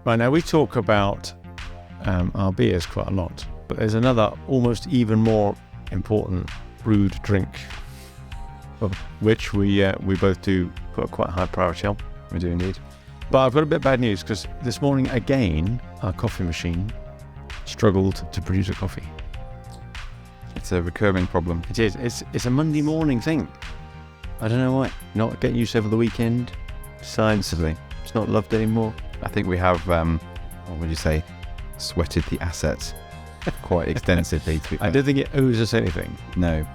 Right, now we talk about our beers quite a lot, but there's another almost even more important brewed drink, of which we both do put quite a high priority on. We do indeed. But I've got a bit of bad news, because this morning again our coffee machine struggled to produce a coffee. It's a recurring problem. It is. It's a Monday morning thing. I don't know why. Not getting used over the weekend. Besides, it's not loved anymore. I think we have, what would you say, sweated the assets quite extensively. I don't think it owes us anything. No.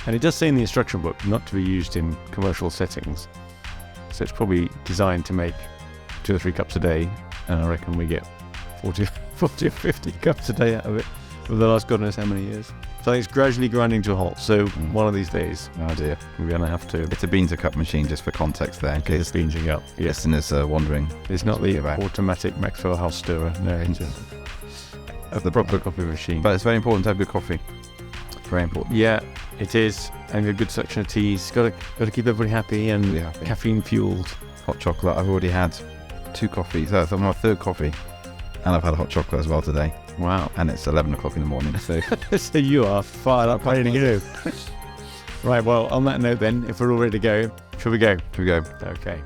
And it does say in the instruction book not to be used in commercial settings. So it's probably designed to make 2 or 3 cups a day. And I reckon we get 40 or 50 cups a day out of it for the last God knows how many years. So it's gradually grinding to a halt. So one of these days, oh dear, we're going to have to... It's a bean to cup machine, just for context there. Get the beans up. Yes. Listeners are wondering. It's not the automatic Maxwell House stirrer. No, it's of the proper coffee machine. But it's very important to have good coffee. Very important. Yeah, it is. And a good selection of teas. Got to keep everybody happy and caffeine fueled. Hot chocolate. I've already had 2 coffees. That's my 3rd coffee. And I've had a hot chocolate as well today. Wow. And it's 11 o'clock in the morning. So, so you are fired up, ready to go. Right, well, on that note then, if we're all ready to go, shall we go? Shall we go? Okay.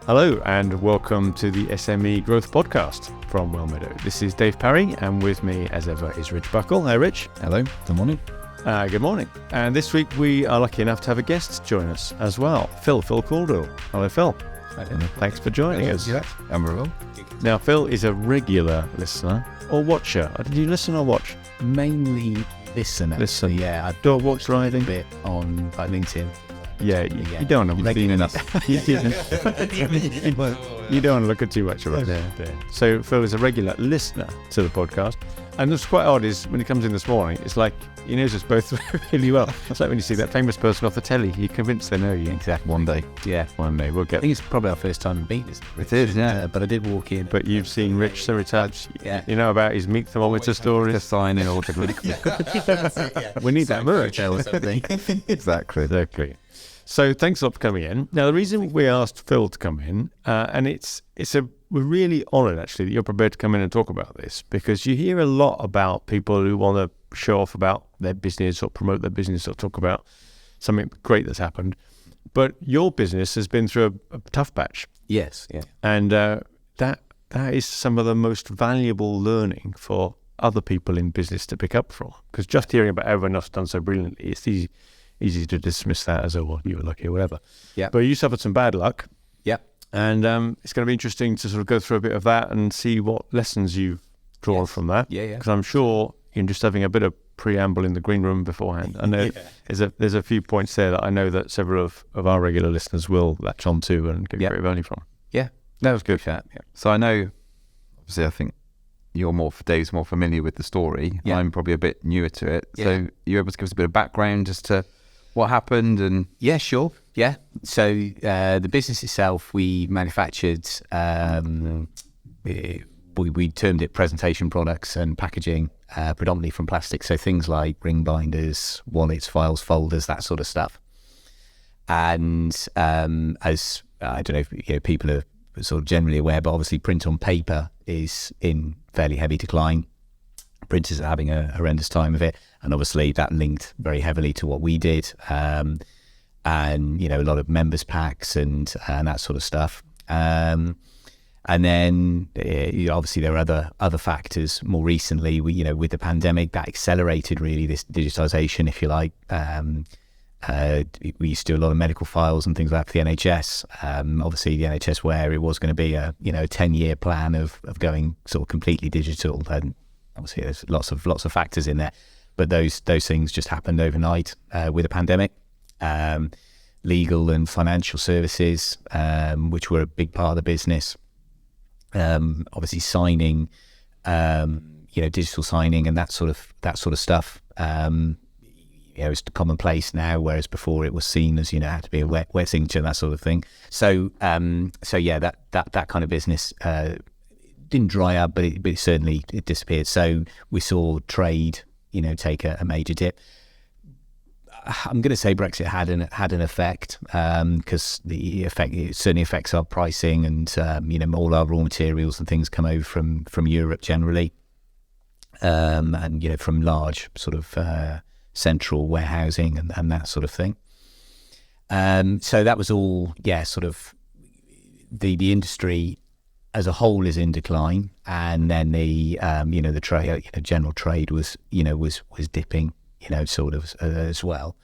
Hello, and welcome to the SME Growth Podcast from Wellmeadow. This is Dave Parry, and with me, as ever, is Rich Buckle. Hi, Rich. Hello. Good morning. Good morning. And this week we are lucky enough to have a guest join us as well, Phil Caudle. Hello, Phil. Thanks for joining us. Yeah, I'm very well. Now, Phil is a regular listener or watcher. Did you listen or watch? Mainly listen. Yeah, I don't watch driving. A bit on LinkedIn. Yeah, you don't want to seen enough. You don't want to look at too much of it. Yeah. So Phil is a regular listener to the podcast, and what's quite odd is when he comes in this morning, it's like he knows us both really well. It's like when you see that famous person off the telly, you're convinced they know you. Exactly. One day. Yeah, one day we'll get. I think it's probably our first time meeting. It is, yeah. But I did walk in. But you've seen Rich so many times. Yeah. You know about his meat thermometer stories. Just sign in all the We need that merch. Exactly. So thanks a lot for coming in. Now, the reason we asked Phil to come in, and we're really honoured actually that you're prepared to come in and talk about this, because you hear a lot about people who want to show off about their business or promote their business or talk about something great that's happened. But your business has been through a tough patch. Yes, yeah. And that is some of the most valuable learning for other people in business to pick up from. Because just hearing about everyone else done so brilliantly, it's easy to dismiss that as, oh, well, you were lucky or whatever. Yeah. But you suffered some bad luck. Yeah. And it's going to be interesting to sort of go through a bit of that and see what lessons you've drawn from that. Yeah. Because I'm sure you're just having a bit of preamble in the green room beforehand. I know there's a few points there that I know that several of our regular listeners will latch on to and get great value from. Yeah. That was good. Yeah. So I know, obviously, I think Dave's more familiar with the story. Yeah. I'm probably a bit newer to it. Yeah. So you're able to give us a bit of background as to what happened? And yeah, sure. Yeah. So the business itself, we manufactured, we termed it presentation products and packaging, predominantly from plastic. So things like ring binders, wallets, files, folders, that sort of stuff. And as I don't know if people are sort of generally aware, but obviously print on paper is in fairly heavy decline. Printers are having a horrendous time of it, and obviously that linked very heavily to what we did, and a lot of members packs and that sort of stuff. And then obviously there are other factors. More recently, with the pandemic, that accelerated really this digitization, if you like. We used to do a lot of medical files and things like that for the NHS. Obviously, the NHS, where it was going to be a 10-year plan of going sort of completely digital, and obviously there's lots of factors in there, but those things just happened overnight with the pandemic. Legal and financial services, which were a big part of the business, obviously signing, digital signing and that sort of stuff. It's commonplace now, whereas before it was seen as had to be a wet signature and that sort of thing. So that kind of business didn't dry up, but it certainly disappeared. So we saw trade, take a major dip. I'm going to say Brexit had an effect, because it certainly affects our pricing, and all our raw materials and things come over from Europe generally, and from large sort of central warehousing and that sort of thing. So that was all, sort of the industry as a whole is in decline, and then the trade, general trade was dipping, sort of as well.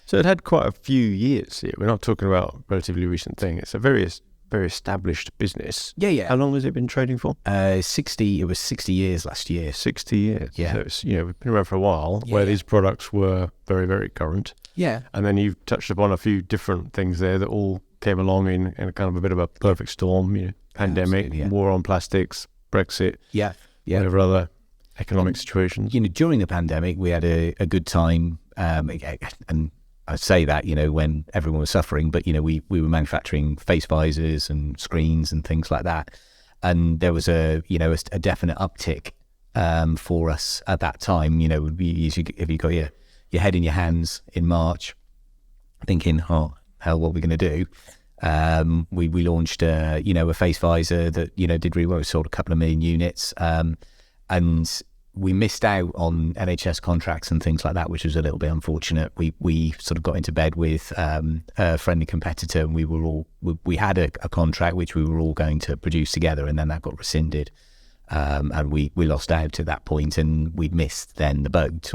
So it had quite a few years here. We're not talking about a relatively recent thing. It's a very established business. Yeah. How long has it been trading for? 60. It was 60 years last year. 60 years. Yeah. So it's, we've been around for a while, Yeah, where these products were very, very current. Yeah. And then you've touched upon a few different things there that all came along in a kind of a bit of a perfect storm. Pandemic, war on plastics, Brexit, whatever other economic situations. During the pandemic, we had a good time, and I say that when everyone was suffering, but we were manufacturing face visors and screens and things like that, and there was a definite uptick for us at that time. If you got your head in your hands in March, thinking, oh hell, what are we going to do? We launched a face visor that did really well. We sold a couple of million units, and we missed out on NHS contracts and things like that, which was a little bit unfortunate. We sort of got into bed with a friendly competitor, and we had a contract which we were all going to produce together, and then that got rescinded, and we lost out at that point, and we missed then the boat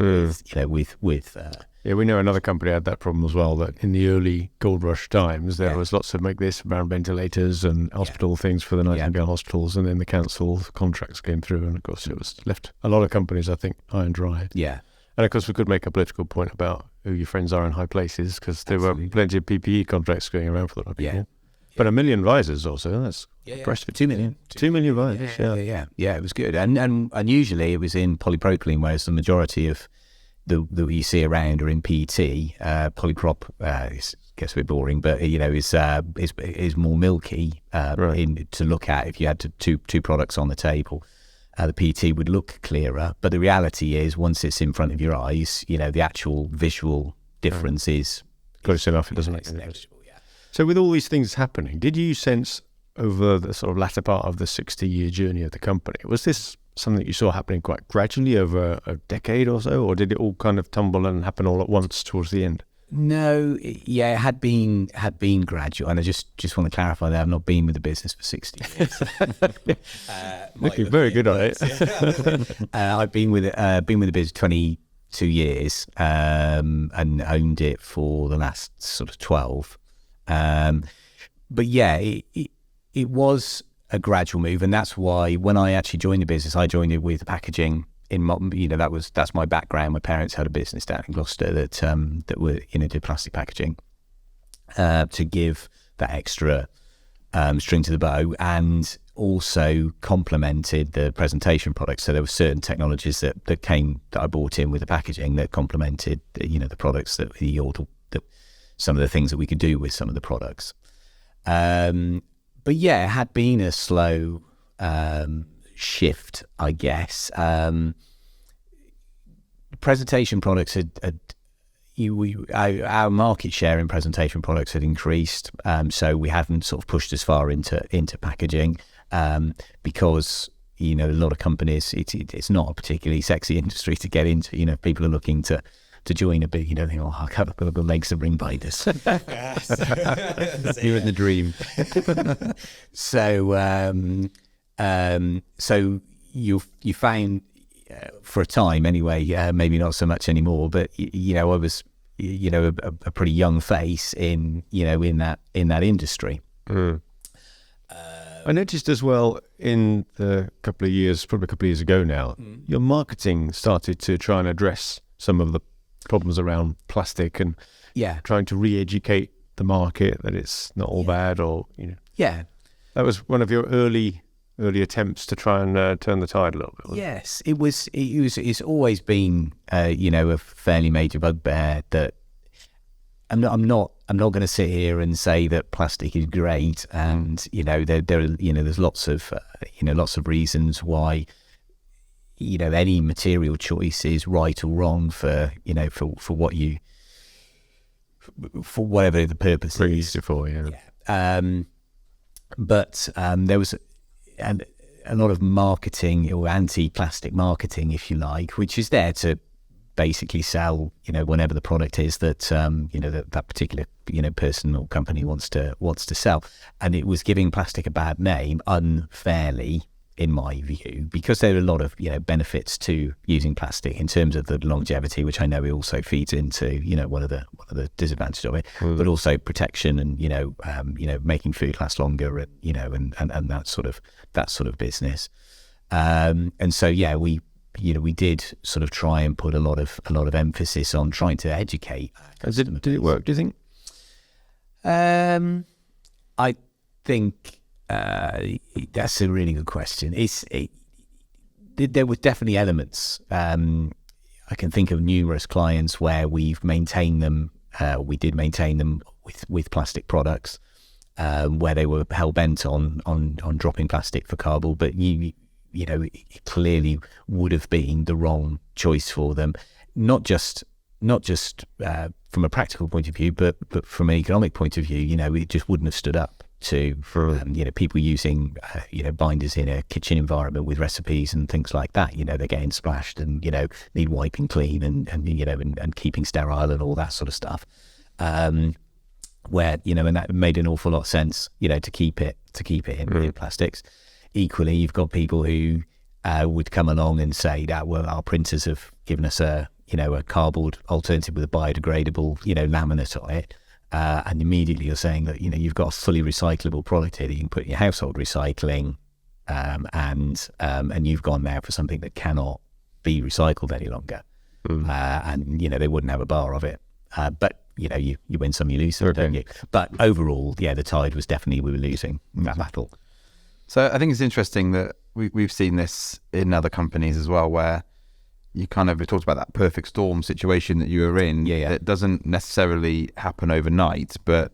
with Yeah, we know another company had that problem as well, that in the early gold rush times, there was lots of make this around ventilators and hospital things for the Nightingale hospitals, and then the council contracts came through, and of course it was left a lot of companies, I think, high and dry. Yeah. And of course we could make a political point about who your friends are in high places, because there were plenty of PPE contracts going around for a lot of people. But 1 million visors also, that's impressive. 2 million. 2 million visors, Yeah, it was good. And usually it was in polypropylene, whereas the majority of that you see around are in PET. Polyprop gets a bit boring, but is more milky to look at. If you had two products on the table, the PET would look clearer. But the reality is, once it's in front of your eyes, the actual visual difference is close enough. It doesn't make any difference. So with all these things happening, did you sense over the sort of latter part of the 60-year journey of the company, was this something that you saw happening quite gradually over a decade or so, or did it all kind of tumble and happen all at once towards the end? No, it had been gradual, and I just want to clarify that I've not been with the business for 60 years. Looking very good on it. I've been with the business 22 years, and owned it for the last sort of 12. But yeah, it was a gradual move, and that's why when I actually joined the business, I joined it with packaging. That's my background. My parents had a business down in Gloucester that were did plastic packaging, to give that extra string to the bow, and also complemented the presentation products. So there were certain technologies that I brought in with the packaging that complemented the products that some of the things that we could do with some of the products. But yeah, it had been a slow shift, I guess. Presentation products our market share in presentation products had increased, so we hadn't sort of pushed as far into packaging, because a lot of companies, it's not a particularly sexy industry to get into. People are looking to join a bit, think, oh, I've got the legs of ring binders. You're in the dream. So you found, for a time anyway, maybe not so much anymore, but I was a pretty young face in that industry. I noticed as well in the couple of years ago now, your marketing started to try and address some of the problems around plastic, and trying to re-educate the market that it's not all bad, or that was one of your early attempts to try and turn the tide a little bit. Yes, it was. It's always been a fairly major bugbear that I'm not going to sit here and say that plastic is great, and there's lots of reasons why any material choice is right or wrong for what you for whatever the purpose is. For, yeah. But there was a lot of marketing, or anti-plastic marketing, if you like, which is there to basically sell, whenever the product is that that particular person or company wants to sell. And it was giving plastic a bad name unfairly, in my view, because there are a lot of benefits to using plastic in terms of the longevity, which I know it also feeds into one of the disadvantages of it, but also protection and making food last longer, and that sort of business. And so we did sort of try and put a lot of emphasis on trying to educate. Did it work, do you think? I think that's a really good question. There were definitely elements. I can think of numerous clients where we've maintained them. We did maintain them with plastic products, where they were hell bent on dropping plastic for cardboard, but it clearly would have been the wrong choice for them, not just from a practical point of view, but from an economic point of view. It just wouldn't have stood up to people using binders in a kitchen environment with recipes and things like that. They're getting splashed and need wiping clean and keeping sterile and all that sort of stuff. Where and that made an awful lot of sense to keep it in plastics. Equally, you've got people who would come along and say that, well, our printers have given us a cardboard alternative with a biodegradable laminate on it. And immediately you're saying that you've got a fully recyclable product here that you can put in your household recycling, and you've gone now for something that cannot be recycled any longer, and they wouldn't have a bar of it. But you win some, you lose some, don't you? But overall, the tide was definitely we were losing that battle. So I think it's interesting that we've seen this in other companies as well, where you kind of talked about that perfect storm situation that you were in. It doesn't necessarily happen overnight, but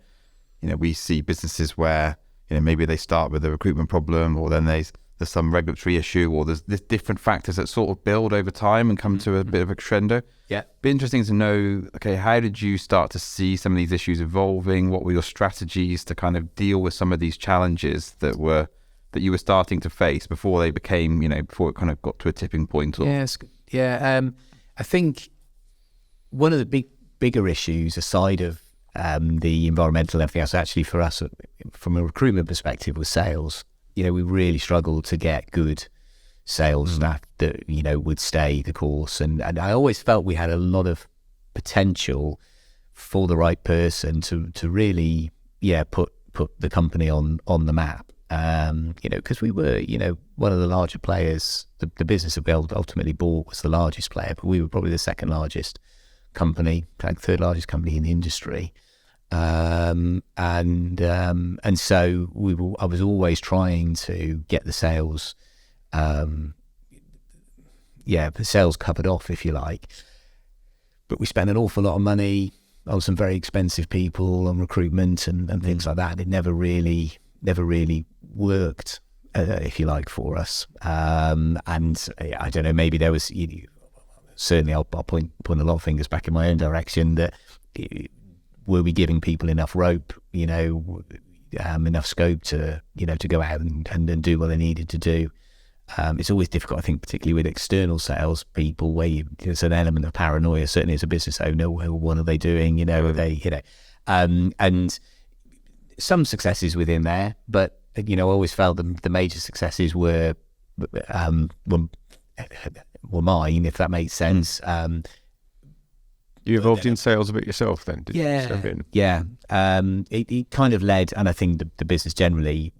we see businesses where maybe they start with a recruitment problem, or then there's some regulatory issue, or there's different factors that sort of build over time and come to a bit of a crescendo. Be interesting to know, okay, how did you start to see some of these issues evolving? What were your strategies to kind of deal with some of these challenges that you were starting to face before they became, before it kind of got to a tipping point? I think one of the bigger issues, aside of the environmental and everything else, actually for us, from a recruitment perspective, was sales. We really struggled to get good sales staff that would stay the course, and I always felt we had a lot of potential for the right person to really put the company on the map. Because we were, one of the larger players. The business that we ultimately bought was the largest player, but we were probably the second largest company, third largest company in the industry. And so I was always trying to get the sales, the sales covered off, if you like. But we spent an awful lot of money on some very expensive people, on recruitment and things like that. It never really worked, if you like, for us. And I don't know, maybe there was, certainly I'll point a lot of fingers back in my own direction, that were we giving people enough rope, enough scope to go out and do what they needed to do. It's always difficult, I think, particularly with external sales people, where there's an element of paranoia, certainly as a business owner. What are they doing? And some successes within there, but I always felt the major successes were mine, if that makes sense. You evolved in sales a bit yourself then, did you? Yeah. It kind of led, and I think the business generally,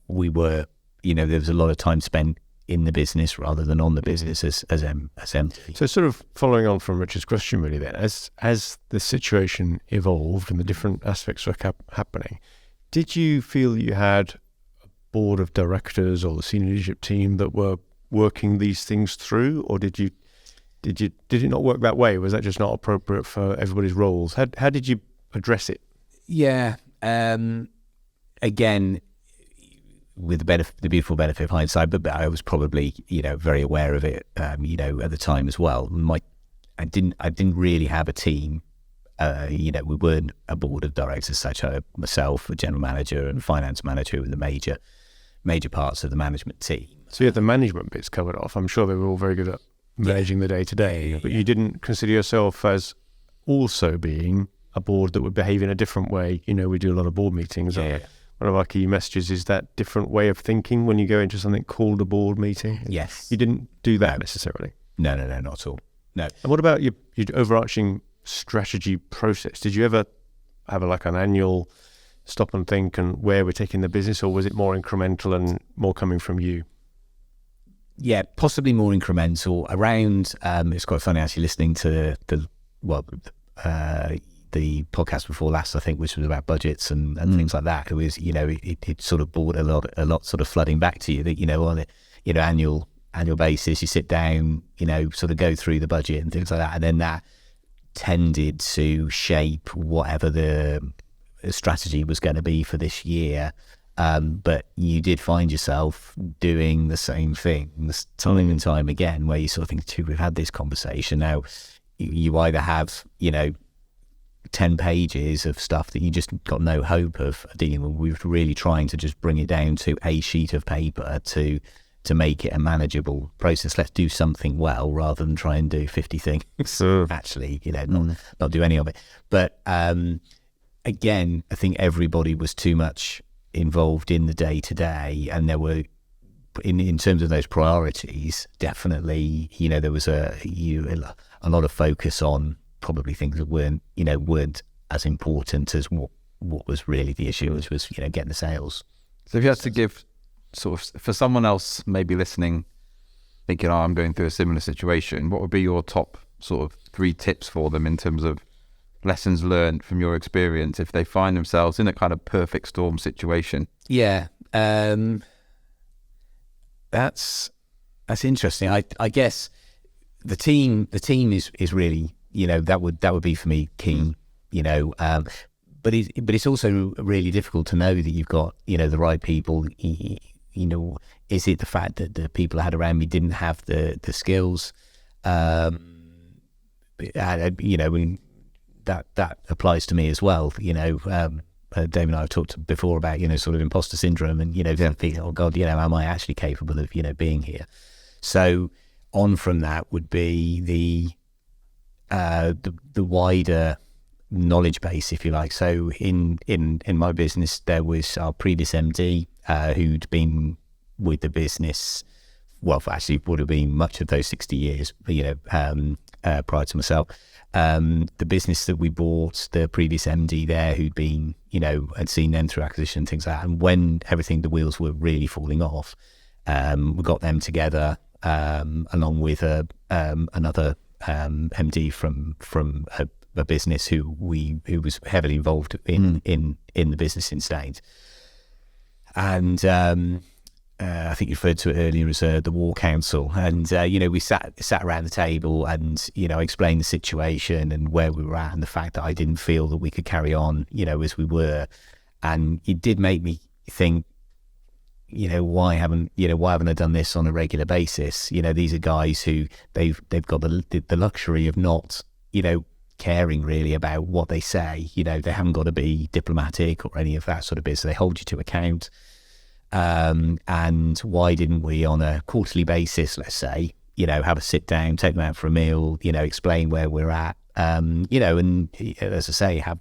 we were, there was a lot of time spent in the business rather than on the business as empty. So sort of following on from Richard's question really then, as the situation evolved and the different aspects were happening, did you feel you had a board of directors or the senior leadership team that were working these things through, or did it not work that way? Was that just not appropriate for everybody's roles? How did you address it? Yeah. Again, with the beautiful benefit of hindsight, but I was probably, very aware of it, at the time as well. I didn't really have a team we weren't a board of directors such. Myself, a general manager and finance manager were the major parts of the management team. So you had the management bits covered off. I'm sure they were all very good at managing the day-to-day, but you didn't consider yourself as also being a board that would behave in a different way. We do a lot of board meetings. One of our key messages is that different way of thinking when you go into something called a board meeting. Yes. You didn't do that necessarily. No, not at all. No. And what about your overarching strategy process? Did you ever have an annual stop and think and where we're taking the business, or was it more incremental and more coming from you? Yeah, possibly more incremental. Around, it's quite funny actually listening to the podcast before last, I think, which was about budgets and things like that. It was, it sort of brought a lot sort of flooding back to you that, on a annual basis, you sit down, sort of go through the budget and things like that, and then that tended to shape whatever the strategy was going to be for this year. But you did find yourself doing the same thing time and time again, where you sort of think, we've had this conversation now. You either have, 10 pages of stuff that you just got no hope of dealing with. We were really trying to just bring it down to a sheet of paper to make it a manageable process. Let's do something well rather than try and do 50 things. Actually, not do any of it. But again, I think everybody was too much involved in the day-to-day, and there were, in terms of those priorities, definitely, there was a lot of focus on probably things that weren't as important as what was really the issue, which was getting the sales. So if you had to give sort of, for someone else maybe listening, thinking, I'm going through a similar situation, what would be your top sort of 3 tips for them in terms of lessons learned from your experience if they find themselves in a kind of perfect storm situation? Yeah, that's interesting. I guess the team is really, that would be for me key. But it's also really difficult to know that you've got the right people. Is it the fact that the people I had around me didn't have the skills? That applies to me as well. Dave and I have talked before about sort of imposter syndrome and thinking, oh God, am I actually capable of being here? So on from that would be the wider knowledge base, if you like. So in my business, there was our previous MD who'd been with the business, well, actually would have been much of those 60 years, prior to myself. The business that we bought, the previous MD there who'd been, had seen them through acquisition and things like that. And when the wheels were really falling off, we got them together along with another MD from a business who was heavily involved in the business in Staines. And I think you referred to it earlier as the War Council, and we sat around the table and explained the situation and where we were at and the fact that I didn't feel that we could carry on as we were, and it did make me think, why haven't I done this on a regular basis? These are guys who they've got the luxury of not caring really about what they say. They haven't got to be diplomatic or any of that sort of business. They hold you to account. And why didn't we, on a quarterly basis, let's say, have a sit down, take them out for a meal, explain where we're at, and as I say, have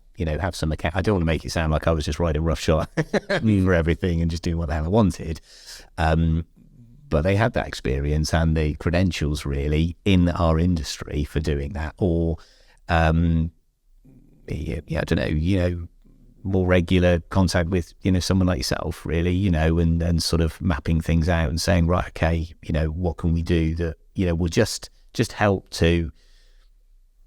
some account. I don't want to make it sound like I was just riding roughshod for everything and just doing what the hell I wanted. But they had that experience and the credentials really in our industry for doing that, or I don't know, more regular contact with someone like yourself really, and sort of mapping things out and saying, right, okay, what can we do that will just help to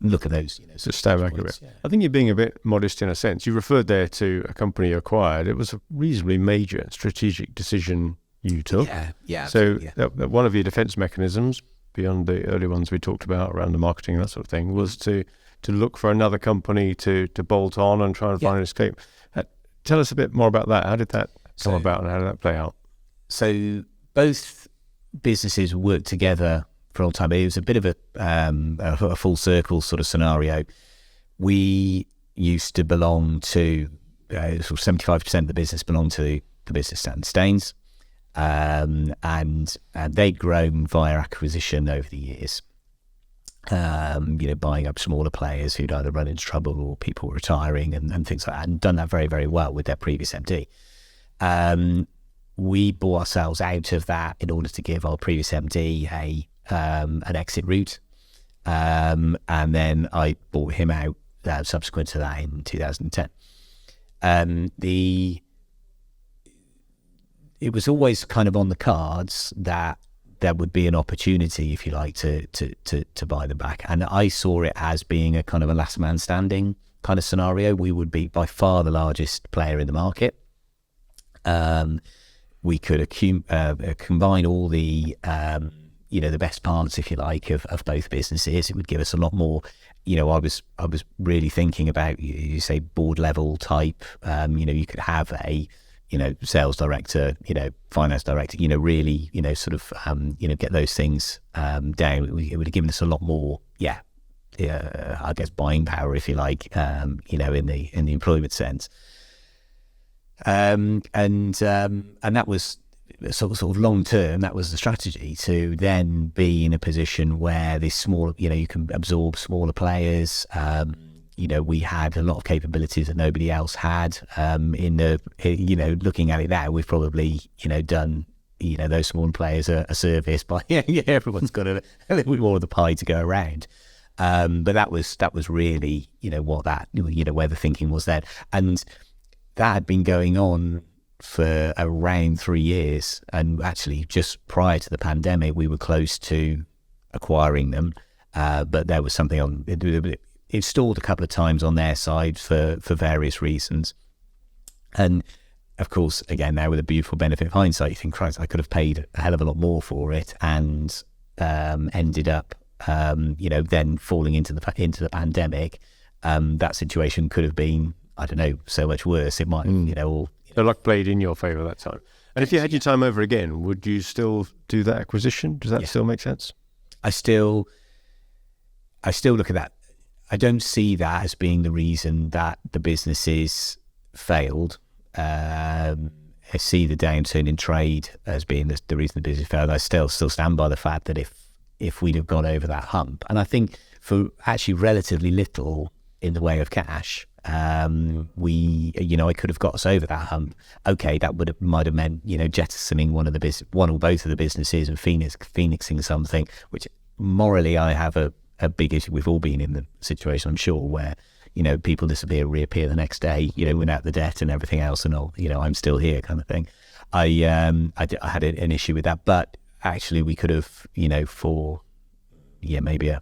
look at those so step back a bit. Yeah. I think you're being a bit modest in a sense. You referred there to a company you acquired. It was a reasonably major strategic decision you took. Yeah. So that one of your defense mechanisms, beyond the early ones we talked about around the marketing and that sort of thing, was to look for another company to bolt on and try and find an escape. Tell us a bit more about that. How did that come about and how did that play out? So both businesses worked together for a long time. It was a bit of a full circle sort of scenario. we used to belong to sort of 75% of the business belonged to the business Stand Stains, and they'd grown via acquisition over the years. Buying up smaller players who'd either run into trouble or people retiring and things like that, and done that very, very well with their previous MD. We bought ourselves out of that in order to give our previous MD an exit route. And then I bought him out subsequent to that in 2010. It was always kind of on the cards that there would be an opportunity, if you like, to buy them back. And I saw it as being a kind of a last man standing kind of scenario. We would be by far the largest player in the market. We could combine all the the best parts, if you like, of both businesses. It would give us a lot more. I was really thinking about, you say, board level type. You could have a sales director, finance director, really, sort of, get those things down. It would have given us a lot more, I guess, buying power, if you like, in the employment sense. And that was sort of long term. That was the strategy, to then be in a position where this small, you can absorb smaller players. We had a lot of capabilities that nobody else had. Looking at it now, we've probably, done, those small players a service by, everyone's got a little bit more of the pie to go around. But that was really, what that, where the thinking was then. And that had been going on for around 3 years. And actually, just prior to the pandemic, we were close to acquiring them. But there was something on it stalled a couple of times on their side for various reasons. And of course, again, now with a beautiful benefit of hindsight, you think, Christ, I could have paid a hell of a lot more for it, and ended up, then falling into the pandemic. That situation could have been, I don't know, so much worse. It might, The luck played in your favour that time. And if you had your time over again, would you still do that acquisition? Does that still make sense? I still look at that. I don't see that as being the reason that the businesses failed. I see the downturn in trade as being the reason the business failed. I still stand by the fact that if we'd have gone over that hump, and I think for actually relatively little in the way of cash, I could have got us over that hump. Okay, that might have meant, jettisoning one or both of the businesses and phoenixing something, which morally I have a big issue. We've all been in the situation, I'm sure, where, people disappear, reappear the next day, without the debt and everything else, and I'm still here kind of thing. I had an issue with that, but actually we could have, for maybe a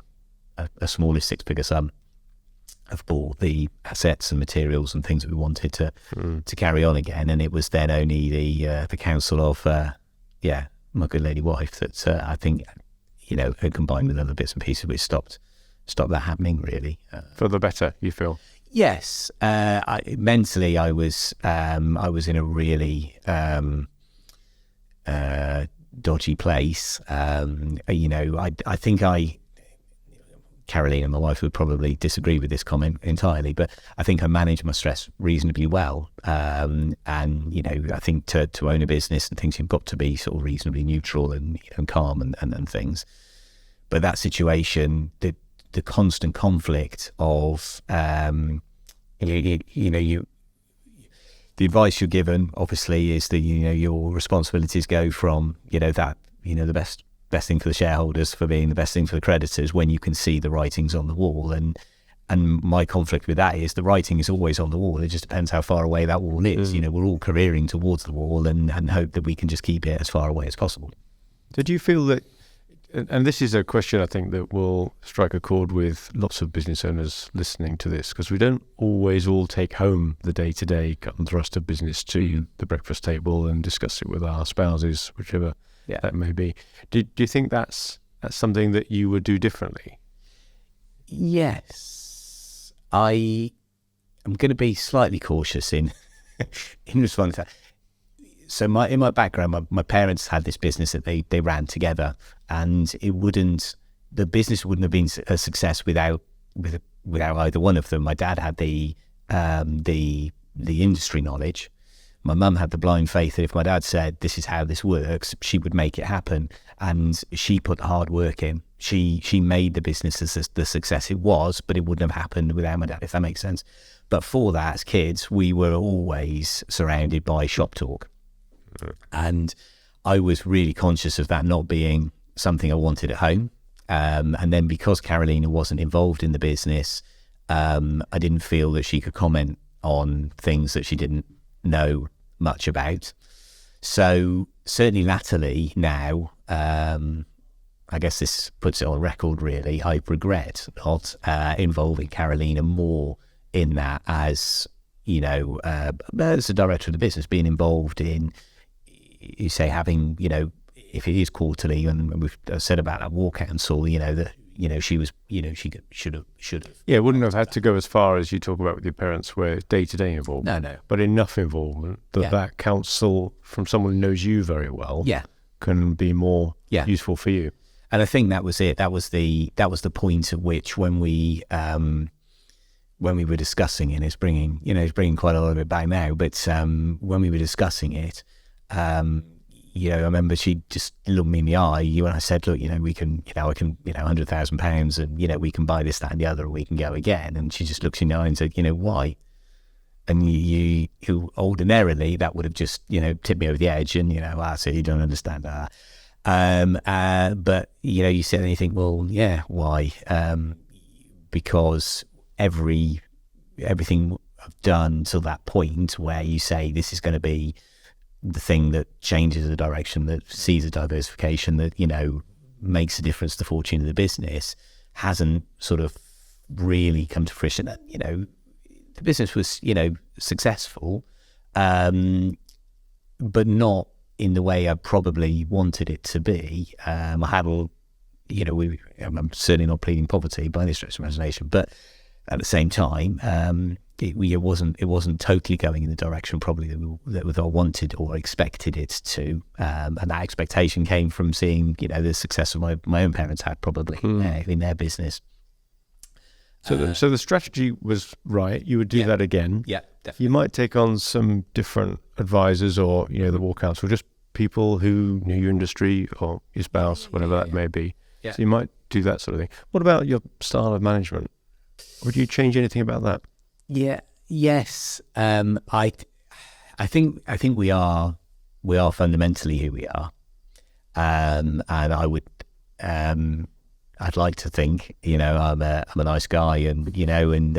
smaller 6-figure sum, have bought the assets and materials and things that we wanted to carry on again. And it was then only the counsel of my good lady wife that I think, combined with other bits and pieces, which stopped that happening, really. For the better, you feel? Yes. Mentally, I was in a really dodgy place. I think Caroline and my wife would probably disagree with this comment entirely, but I think I manage my stress reasonably well. And I think to own a business and things, you've got to be sort of reasonably neutral and calm and things. But that situation, the constant conflict of the advice you're given, obviously, is that your responsibilities go from the best thing for the shareholders for being the best thing for the creditors, when you can see the writings on the wall. And my conflict with that is the writing is always on the wall. It just depends how far away that wall is. We're all careering towards the wall and hope that we can just keep it as far away as possible. Did you feel that, and this is a question I think that will strike a chord with lots of business owners listening to this, because we don't always all take home the day-to-day cut and thrust of business to the breakfast table and discuss it with our spouses, whichever that may be. Do you think that's something that you would do differently? Yes. I am going to be slightly cautious in response to that. So in my background, my parents had this business that they ran together, and the business wouldn't have been a success without without either one of them. My dad had the industry knowledge. My mum had the blind faith that if my dad said this is how this works, she would make it happen, and she put the hard work in. She made the business the success it was, but it wouldn't have happened without my dad, if that makes sense. But for that, as kids, we were always surrounded by shop talk, and I was really conscious of that not being something I wanted at home. And then because Carolina wasn't involved in the business, I didn't feel that she could comment on things that she didn't know much about. So certainly latterly now, I guess this puts it on record really, I regret not involving Carolina more in that as, you know, as a director of the business, being involved in, you say, having, you know, if it is quarterly, and we've said about that war council, you know, that, you know, she was, you know, she should have. Yeah, wouldn't have had to go as far as you talk about with your parents, where it's day-to-day involvement. No. But enough involvement that that counsel from someone who knows you very well can be more useful for you. And I think that was it. That was the point at which when we were discussing it, it's bringing quite a lot of it back now. But when we were discussing it, you know, I remember she just looked me in the eye when I said, look, you know, we can, you know, I can, you know, £100,000 and, you know, we can buy this, that and the other, and we can go again. And she just looked in the eye and said, you know, why? And you ordinarily, that would have just, you know, tipped me over the edge and, you know, so you don't understand that. But, you know, you said anything, well, yeah, why? Because everything I've done till that point where you say this is going to be the thing that changes the direction, that sees a diversification, that, you know, makes a difference to the fortune of the business, hasn't sort of really come to fruition. You know, the business was, you know, successful, but not in the way I probably wanted it to be. I had, you know, I'm certainly not pleading poverty by any stretch of imagination, but at the same time, it wasn't totally going in the direction probably that I wanted or expected it to, and that expectation came from seeing, you know, the success of my own parents had probably in their business. So the strategy was right. You would do that again. Yeah, definitely. You might take on some different advisors, or, you know, the war council, just people who knew your industry or your spouse, whatever that may be. Yeah. So you might do that sort of thing. What about your style of management? Would you change anything about that? Yeah. Yes. I think we are fundamentally who we are, and I would. I'd like to think, you know, I'm a nice guy, and, you know, and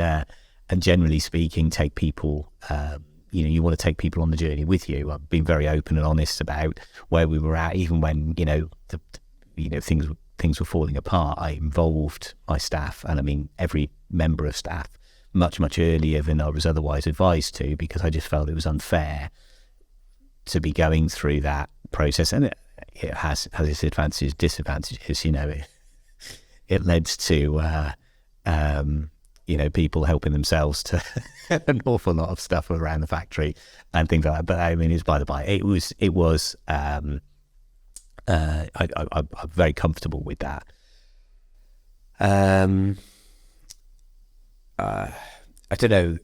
generally speaking, take people. You know, you want to take people on the journey with you. I've been very open and honest about where we were at, even when, you know, things were falling apart. I involved my staff, and I mean every member of staff, much earlier than I was otherwise advised to, because I just felt it was unfair to be going through that process. And it has its advantages, disadvantages. You know, it led to you know, people helping themselves to an awful lot of stuff around the factory and things like that. But I mean, it's by the by. It was. I'm very comfortable with that. I don't know.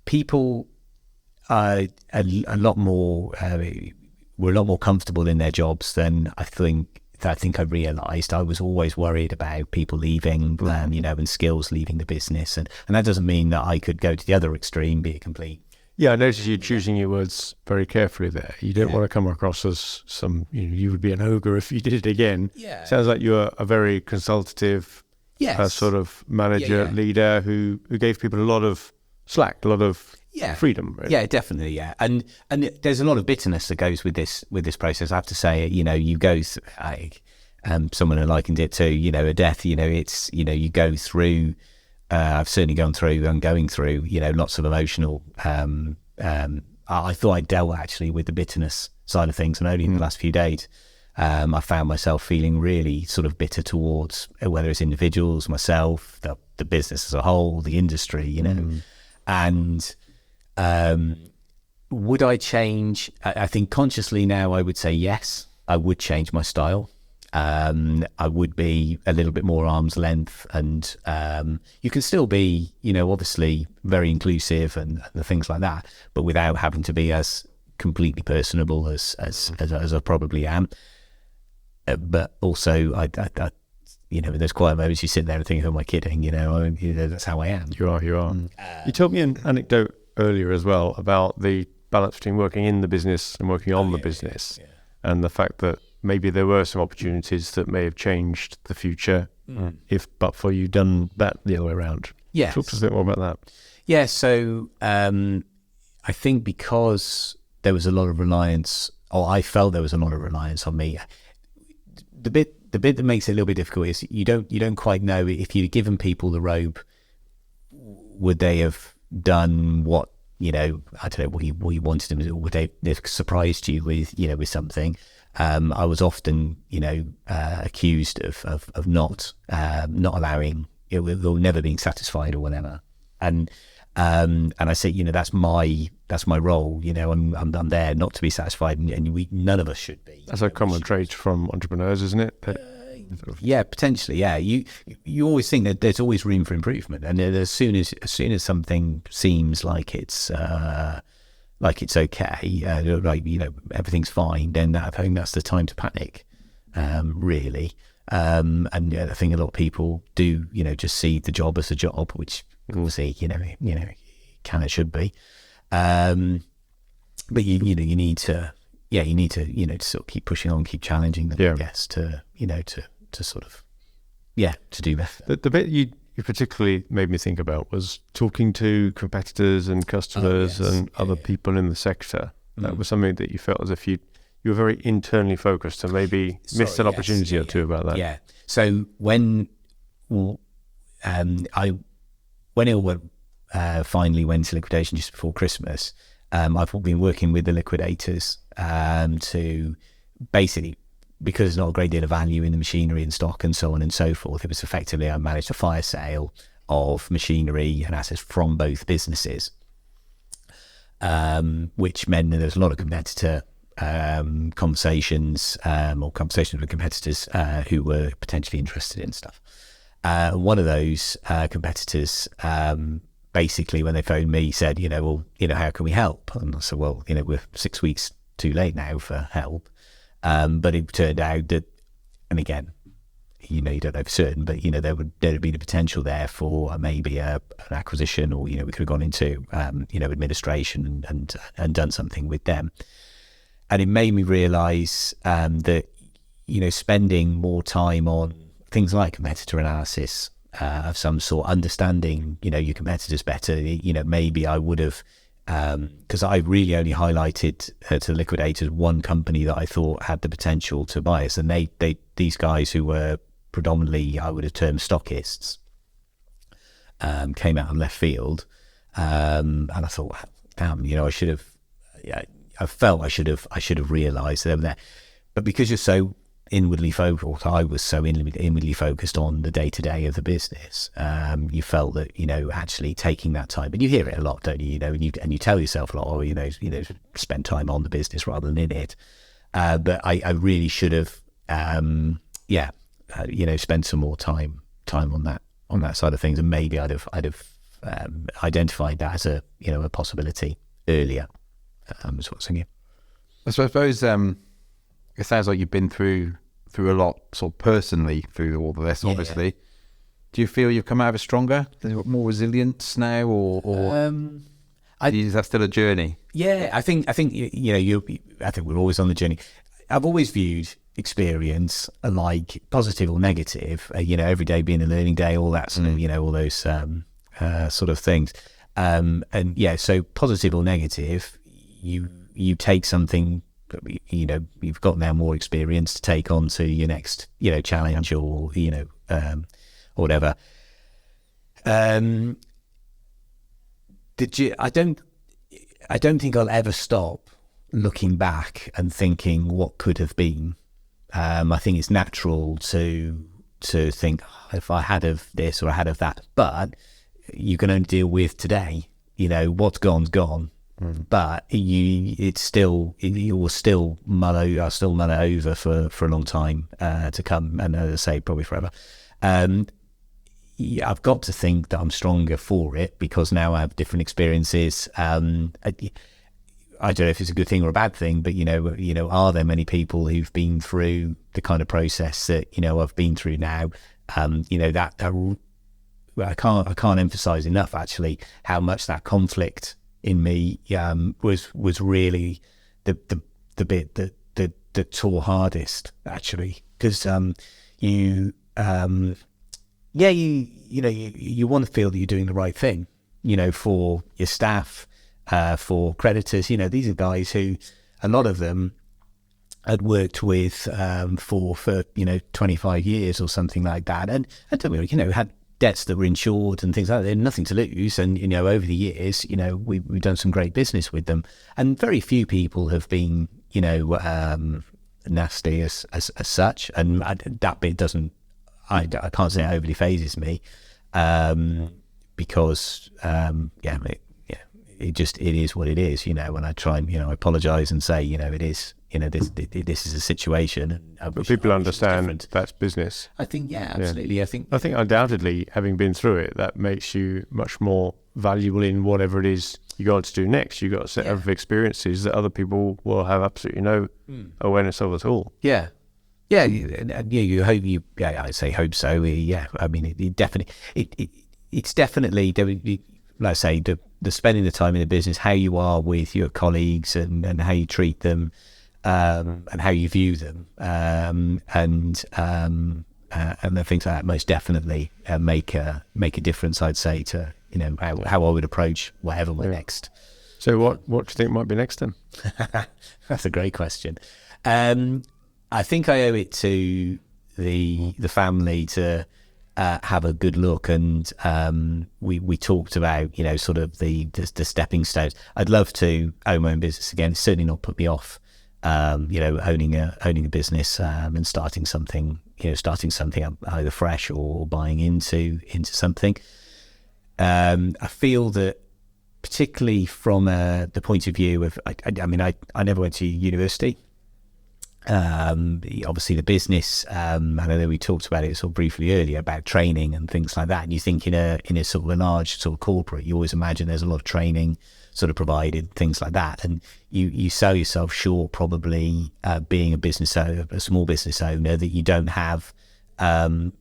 People are a lot more. Were a lot more comfortable in their jobs than I think I realised. I was always worried about people leaving, you know, and skills leaving the business, and that doesn't mean that I could go to the other extreme, be a complete. Yeah, I noticed you choosing your words very carefully there. You don't want to come across as some, you know, you would be an ogre if you did it again. Yeah. Sounds like you're a very consultative sort of manager, leader who gave people a lot of slack, a lot of freedom. Really. Yeah, definitely. Yeah, and there's a lot of bitterness that goes with this process. I have to say, you know, you go someone who likened it to, you know, a death. You know, it's, you know, you go through. I've certainly gone through and going through, you know, lots of emotional. I thought I dealt actually with the bitterness side of things, and only in the last few days, I found myself feeling really sort of bitter towards whether it's individuals, myself, the business as a whole, the industry, you know. And would I change? I think consciously now I would say yes, I would change my style. I would be a little bit more arm's length, and you can still be, obviously very inclusive and the things like that, but without having to be as completely personable as I probably am. But also, I there's quiet moments you sit there and think, "Who am I kidding?" That's how I am. You are. You told me an anecdote earlier as well about the balance between working in the business and working on the business, and the fact that maybe there were some opportunities that may have changed the future but for you done that the other way around. Yes. Talk to us a bit more about that. Yeah, so I think because there was a lot of reliance, or I felt there was a lot of reliance on me, the bit that makes it a little bit difficult is you don't quite know if you'd given people the rope, would they have done what, I don't know, what you wanted them to do, or would they have surprised you with something. I was often, accused of not allowing, or never being satisfied or whatever. And I say, that's my role. I'm there not to be satisfied, and none of us should be. That's a common trait from entrepreneurs, isn't it? Yeah, potentially. Yeah, you always think that there's always room for improvement, and as soon as something seems like it's okay, everything's fine, then I think that's the time to panic, really. And I think a lot of people do, just see the job as a job, which obviously, can and should be. But you need to, to sort of keep pushing on, keep challenging them, I guess, to sort of, to do better. The bit you particularly made me think about was talking to competitors and customers and other people in the sector. That was something that you felt as if you were very internally focused and maybe missed an opportunity or two about that. Yeah. So when it finally went to liquidation just before Christmas, I've been working with the liquidators to basically, because there's not a great deal of value in the machinery and stock and so on and so forth, it was effectively I managed a fire sale of machinery and assets from both businesses, which meant that there's a lot of competitor conversations with competitors who were potentially interested in stuff. One of those competitors basically, when they phoned me, said, how can we help? And I said, well, we're 6 weeks too late now for help. But it turned out that, and again, you don't know for certain, but there would be the potential there for maybe an acquisition, or we could have gone into administration and done something with them. And it made me realise that spending more time on things like competitor analysis of some sort, understanding your competitors better. Maybe I would have. Because I really only highlighted to liquidators one company that I thought had the potential to buy us, and these guys who were predominantly, I would have termed stockists, came out of left field, and I thought, damn, I should have. I felt I should have realised them there, but because you're so inwardly focused, I was so inwardly focused on the day-to-day of the business, you felt that actually taking that time, and you hear it a lot, don't you? And you tell yourself a lot, spend time on the business rather than in it. But I really should have, spent some more time on that side of things, and maybe I'd have identified that as a a possibility earlier. Is what I'm saying. I suppose. It sounds like you've been through a lot, sort of personally, through all of this. Obviously, yeah. Do you feel you've come out of it stronger? More resilience now, or is that still a journey? Yeah, I think I think we're always on the journey. I've always viewed experience like positive or negative. Every day being a learning day, all that sort of all those sort of things. So positive or negative, you take something. You've got now more experience to take on to your next, challenge or whatever. I don't think I'll ever stop looking back and thinking what could have been. I think it's natural to think, if I had of this or I had of that, but you can only deal with today. What's gone's gone. but you will still mull it over for a long time to come, and as I say, probably forever. I've got to think that I'm stronger for it because now I have different experiences. I don't know if it's a good thing or a bad thing, but are there many people who've been through the kind of process that I've been through now? That I can't emphasize enough actually how much that conflict in me was really the bit that tore hardest actually, because you want to feel that you're doing the right thing, for your staff, for creditors. These are guys who, a lot of them had worked with for 25 years or something like that, and had debts that were insured and things like that. They had nothing to lose, and over the years, we've done some great business with them, and very few people have been nasty as such, and that bit doesn't. I can't say it overly phases me, because it is what it is, and I try and I apologise and say it is this is a situation, and but people understand that's business. I think absolutely. Yeah. I think undoubtedly, having been through it, that makes you much more valuable in whatever it is you go on to do next. You've got a set of experiences that other people will have absolutely no awareness of at all. Yeah. You hope I say hope so. I mean, it's definitely, like I say, the spending the time in the business, how you are with your colleagues and how you treat them, and how you view them, and the things like that most definitely make a difference. I'd say to how I would approach whatever we're next. So what do you think might be next then? That's a great question. I think I owe it to the family to have a good look, and we talked about sort of the stepping stones. I'd love to own my own business again. It's certainly not put me off owning a business and starting something either fresh or buying into something. I feel that particularly from the point of view of I never went to university. Obviously the business, I know we talked about it sort of briefly earlier about training and things like that, and you think in a sort of a large sort of corporate, you always imagine there's a lot of training sort of provided, things like that, and you sell yourself short probably being a small business owner, that you don't have anything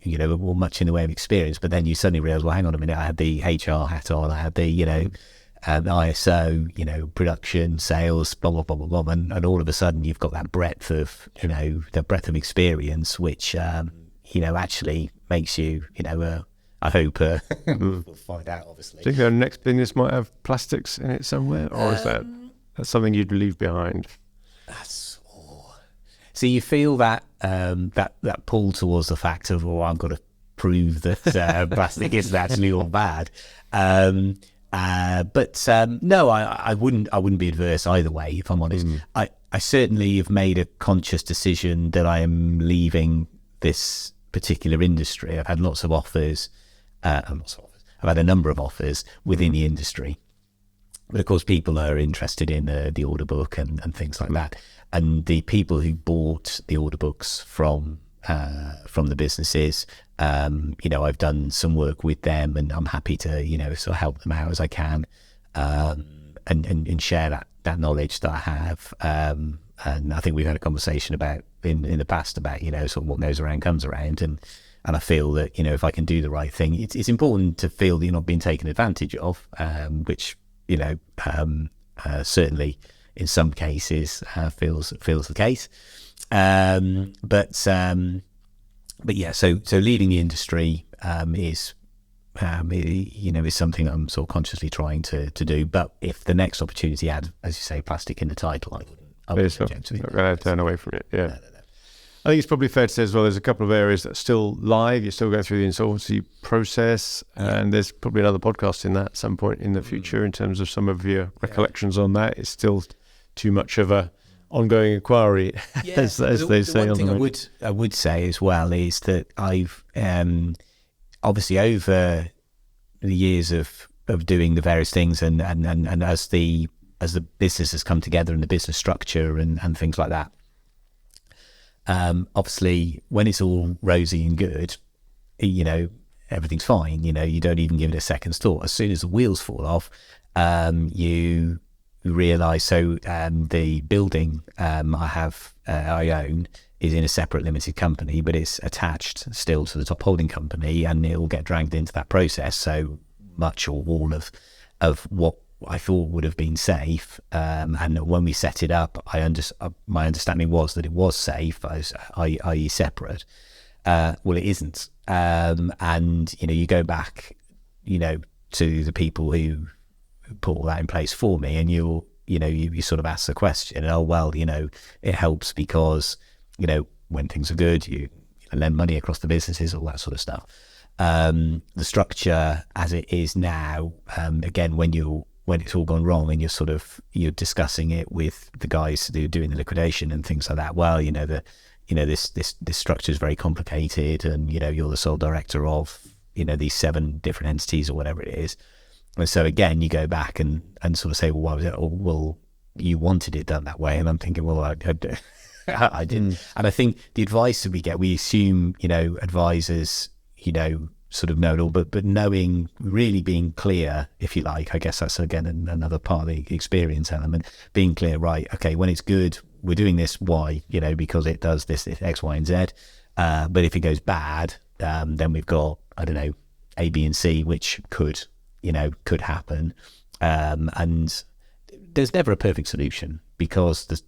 or much in the way of experience. But then you suddenly realize, well, hang on a minute, I had the HR hat on, I had the ISO, production, sales, blah, blah, blah, blah, blah. And all of a sudden you've got that breadth of, experience, which, actually makes you, I hope, we'll find out, obviously. Do you think the next business might have plastics in it somewhere? Or is that's something you'd leave behind? So you feel that pull towards the fact of, I've got to prove that plastic isn't actually all bad. But no, I wouldn't be adverse either way, if I'm honest. I certainly have made a conscious decision that I am leaving this particular industry. I've had lots of offers. I've had a number of offers within the industry, but of course people are interested in the order book and things like that. And the people who bought the order books from the businesses, I've done some work with them, and I'm happy to, sort of help them out as I can, and share that knowledge that I have. And I think we've had a conversation about in the past about, sort of what goes around comes around. And I feel that, if I can do the right thing, it's important to feel that you're not being taken advantage of, which, certainly in some cases feels the case. But yeah, so leaving the industry is something I'm sort of consciously trying to do. But if the next opportunity had, as you say, plastic in the title, I wouldn't object to it. Not going to turn away from it. Yeah. No. I think it's probably fair to say as well, there's a couple of areas that are still live. You're still going through the insolvency process, and there's probably another podcast in that at some point in the future in terms of some of your recollections on that. It's still too much of a ongoing inquiry, as they say. One thing I would say as well is that I've obviously over the years of doing the various things, and as the business has come together and the business structure and things like that. Obviously, when it's all rosy and good, everything's fine. You don't even give it a second's thought. As soon as the wheels fall off, you realise. So the building I own is in a separate limited company, but it's attached still to the top holding company, and it will get dragged into that process. So much or all of what I thought would have been safe, and when we set it up, my understanding was that it was safe, i.e. separate. Well, it isn't, and you go back, to the people who put all that in place for me, and you sort of ask the question, it helps because when things are good, you lend money across the businesses, all that sort of stuff. The structure as it is now, again, when it's all gone wrong and you're discussing it with the guys who are doing the liquidation and things like that. Well, this structure is very complicated, and you're the sole director of these 7 different entities or whatever it is. And so again, you go back and sort of say, well, why was it? Oh, well, you wanted it done that way, and I'm thinking, well, I didn't. And I think the advice that we assume advisors sort of know it all, but knowing, really being clear, if you like. I guess that's again another part of the experience element. Being clear, right? Okay, when it's good, we're doing this. Why? Because it does this X, Y, and Z. But if it goes bad, then we've got, I don't know, A, B, and C, which could happen. And there's never a perfect solution, because the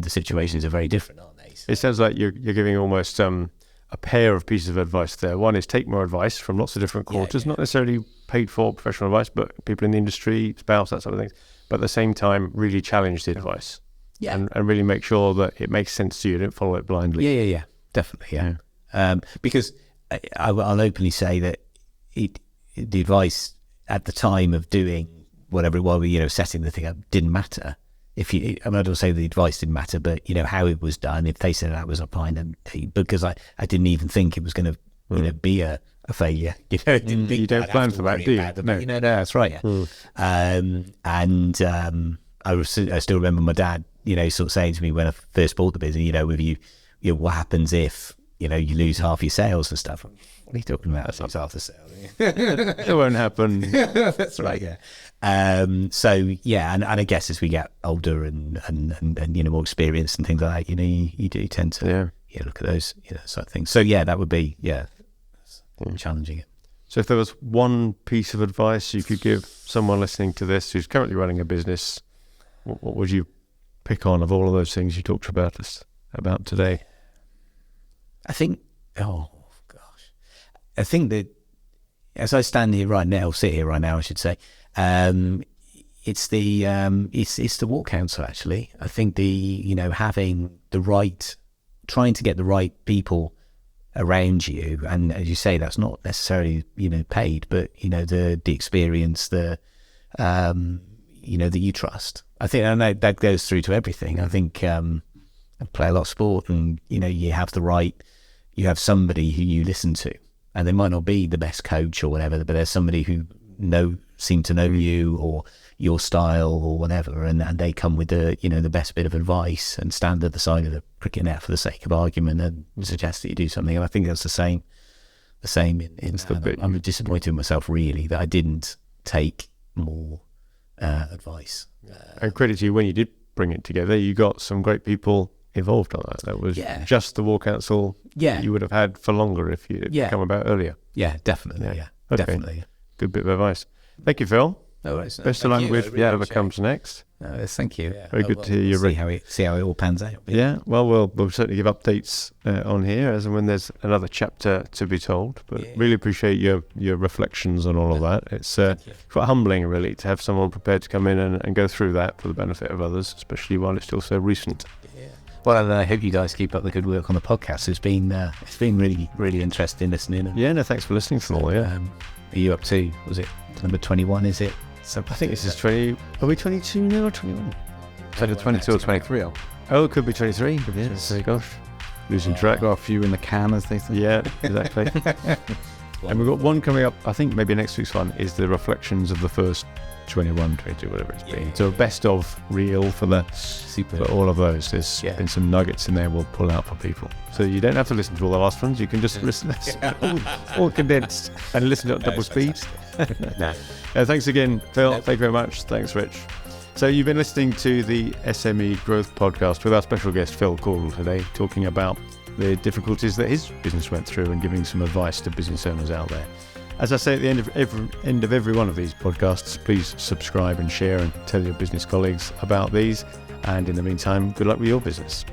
situations are very different, aren't they? So, it sounds like you're giving almost a pair of pieces of advice there. One is take more advice from lots of different quarters, not necessarily paid for professional advice, but people in the industry, spouse, that sort of thing. But at the same time, really challenge the advice. Yeah. And really make sure that it makes sense to you. Don't follow it blindly. Yeah. Definitely, yeah. Because I'll openly say that the advice at the time of doing whatever it was, setting the thing up, didn't matter. I don't say the advice didn't matter, but how it was done. If they said that was fine, and because I didn't even think it was going to be a failure. You don't plan for that, do you? No, that's right. Yeah. I still remember my dad, sort of saying to me when I first bought the business, with you, what happens if you lose half your sales and stuff? What are you talking about? That's half the sales. It won't happen. That's right. Yeah. So yeah, and I guess as we get older and more experienced and things like that, you do tend to look at those sort of things. So yeah, that would be challenging it. So if there was one piece of advice you could give someone listening to this who's currently running a business, what would you pick on of all of those things you talked about today? I think that as I sit here right now, I should say, it's the walk council, actually. I think having trying to get the right people around you, and as you say, that's not necessarily paid, but the experience, that you trust. I think, I know that goes through to everything. I think I play a lot of sport, and you have somebody who you listen to, and they might not be the best coach or whatever, but there's somebody who seem to know you or your style or whatever, and they come with the best bit of advice and stand at the side of the cricket net for the sake of argument and suggest that you do something. And I think that's the same in I'm disappointed in myself, really, that I didn't take more advice. And credit to you, when you did bring it together, you got some great people involved on that. That was just the War Council you would have had for longer if you had come about earlier. Yeah, definitely. Okay. Definitely. Good bit of advice. Thank you, Phil. No worries. Best of luck with whatever comes next. Thank you. Very good to hear you. See how it all pans out. Yeah. Well, we'll certainly give updates on here as and when there's another chapter to be told. But really appreciate your reflections on all of that. It's quite humbling, really, to have someone prepared to come in and go through that for the benefit of others, especially while it's still so recent. Yeah. Well, I hope you guys keep up the good work on the podcast. It's been really, really interesting listening. And, thanks for listening to all. Yeah. Are you up to, was it number 21, is it? So I think this is 20. Are we 22 now or 21? So the 22 or 23. Oh, it could be 23. Yes. Gosh, losing track. Got a few in the can, as they say. Yeah, exactly. And we've got one coming up, I think maybe next week's one is the reflections of the first 21, 22, whatever it's been. So best of reel for all of those. There's been some nuggets in there we'll pull out for people. So you don't have to listen to all the last ones. You can just listen all condensed and listen at double speed. Thanks again, Phil. Thank you very much. Thanks, Rich. So you've been listening to the SME Growth Podcast with our special guest, Phil Caudle, today, talking about the difficulties that his business went through and giving some advice to business owners out there. As I say at the end of every one of these podcasts, please subscribe and share and tell your business colleagues about these. And in the meantime, good luck with your business.